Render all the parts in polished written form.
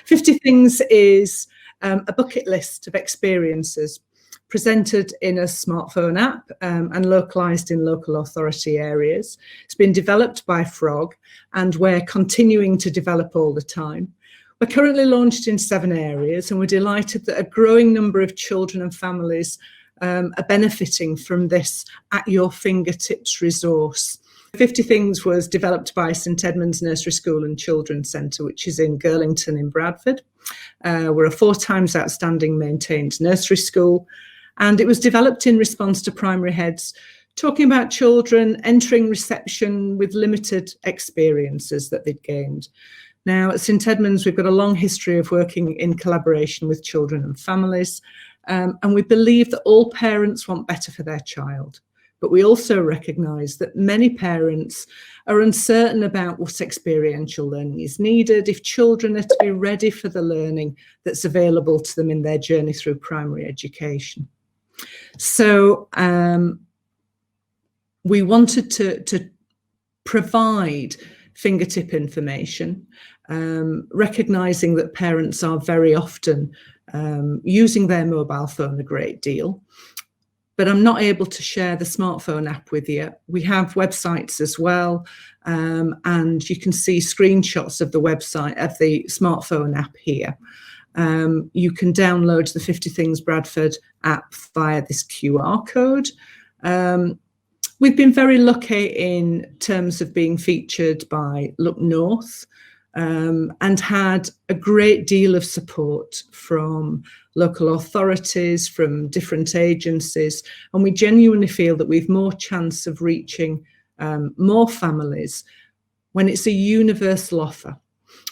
50 Things is a bucket list of experiences presented in a smartphone app and localised in local authority areas. It's been developed by Frog, and we're continuing to develop all the time. We're currently launched in 7 areas, and we're delighted that a growing number of children and families are benefiting from this at your fingertips resource. 50 Things was developed by St Edmund's Nursery School and Children's Centre, which is in Girlington in Bradford. We're a 4 times outstanding maintained nursery school, and it was developed in response to primary heads talking about children entering reception with limited experiences that they'd gained. Now, at St Edmund's, we've got a long history of working in collaboration with children and families, and we believe that all parents want better for their child. But we also recognise that many parents are uncertain about what experiential learning is needed if children are to be ready for the learning that's available to them in their journey through primary education. So we wanted to provide fingertip information, recognising that parents are very often using their mobile phone a great deal. But I'm not able to share the smartphone app with you. We have websites as well, and you can see screenshots of the website, of the smartphone app here. You can download the 50 Things Bradford app via this QR code. We've been very lucky in terms of being featured by Look North, and had a great deal of support from local authorities, from different agencies, and we genuinely feel that we've more chance of reaching more families when it's a universal offer,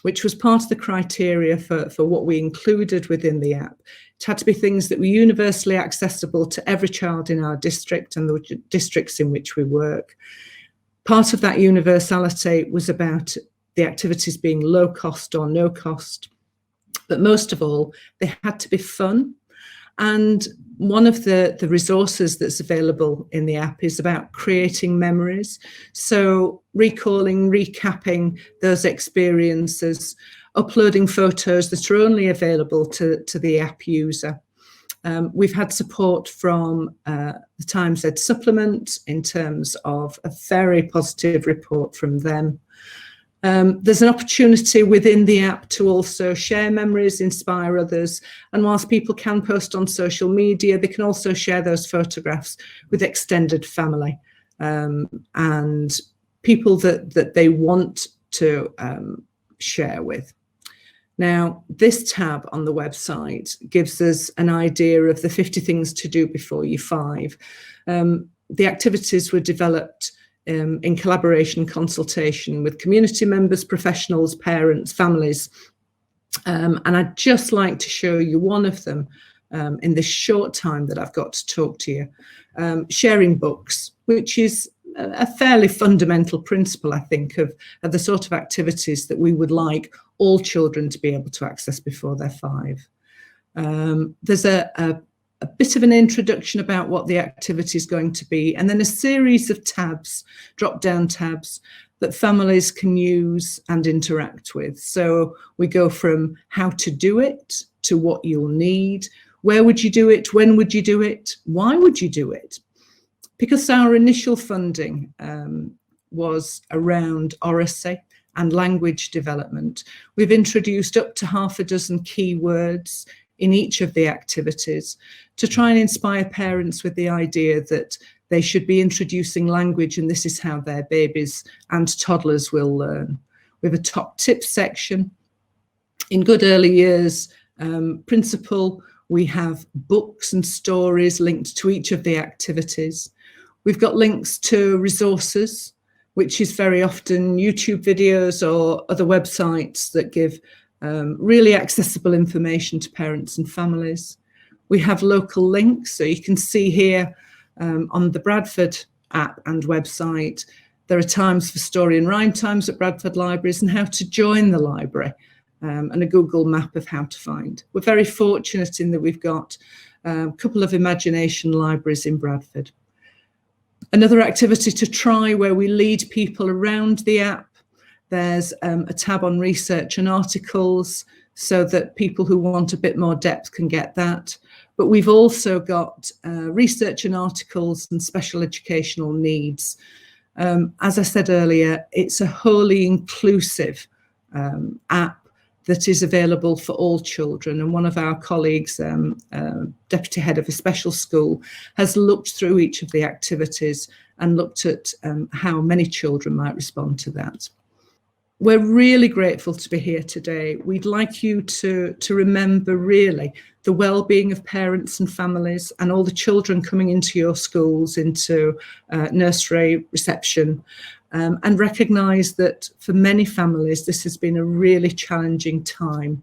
which was part of the criteria for what we included within the app. It had to be things that were universally accessible to every child in our district and the districts in which we work. Part of that universality was about the activities being low cost or no cost, but most of all, they had to be fun. And one of the resources that's available in the app is about creating memories. So recalling, recapping those experiences, uploading photos that are only available to the app user. We've had support from the Times Ed Supplement in terms of a very positive report from them. There's an opportunity within the app to also share memories, inspire others. And whilst people can post on social media, they can also share those photographs with extended family and people that they want to share with. Now, this tab on the website gives us an idea of the 50 things to do before you're 5. The activities were developed in collaboration and consultation with community members, professionals, parents, families. And I'd just like to show you one of them in this short time that I've got to talk to you. Sharing books, which is a fairly fundamental principle, I think, of the sort of activities that we would like all children to be able to access before they're 5. There's a bit of an introduction about what the activity is going to be, and then a series of tabs, drop-down tabs, that families can use and interact with. So we go from how to do it to what you'll need, where would you do it, when would you do it, why would you do it? Because our initial funding was around oracy and language development, we've introduced up to half a dozen keywords in each of the activities to try and inspire parents with the idea that they should be introducing language, and this is how their babies and toddlers will learn. We have a top tips section. In Good Early Years principle, we have books and stories linked to each of the activities. We've got links to resources, which is very often YouTube videos or other websites that give really accessible information to parents and families. We have local links, so you can see here on the Bradford app and website, there are times for story and rhyme times at Bradford Libraries and how to join the library, and a Google map of how to find. We're very fortunate in that we've got a couple of imagination libraries in Bradford. Another activity to try where we lead people around the app. There's a tab on research and articles. so that people who want a bit more depth can get that. But we've also got research and articles and special educational needs. As I said earlier, it's a wholly inclusive app that is available for all children. And one of our colleagues, deputy head of a special school, has looked through each of the activities and looked at how many children might respond to that. We're really grateful to be here today. We'd like you to remember really the well-being of parents and families and all the children coming into your schools, into nursery reception, and recognise that for many families this has been a really challenging time.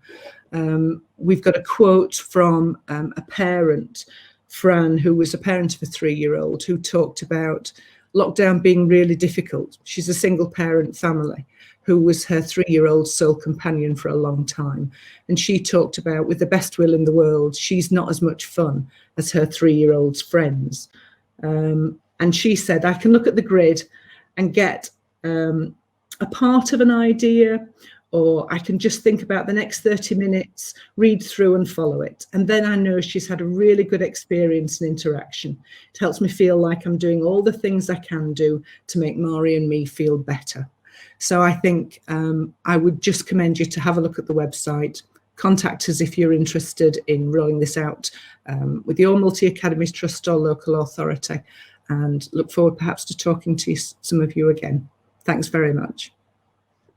We've got a quote from a parent, Fran, who was a parent of a 3-year-old, who talked about lockdown being really difficult. She's a single parent family who was her 3-year-old sole companion for a long time. And she talked about, with the best will in the world, she's not as much fun as her 3-year-old's friends. And she said, I can look at the grid and get a part of an idea, or I can just think about the next 30 minutes, read through and follow it. And then I know she's had a really good experience and interaction. It helps me feel like I'm doing all the things I can do to make Mari and me feel better. So I think I would just commend you to have a look at the website. Contact us if you're interested in rolling this out with your multi-academies trust or local authority, and look forward perhaps to talking to some of you again. Thanks very much.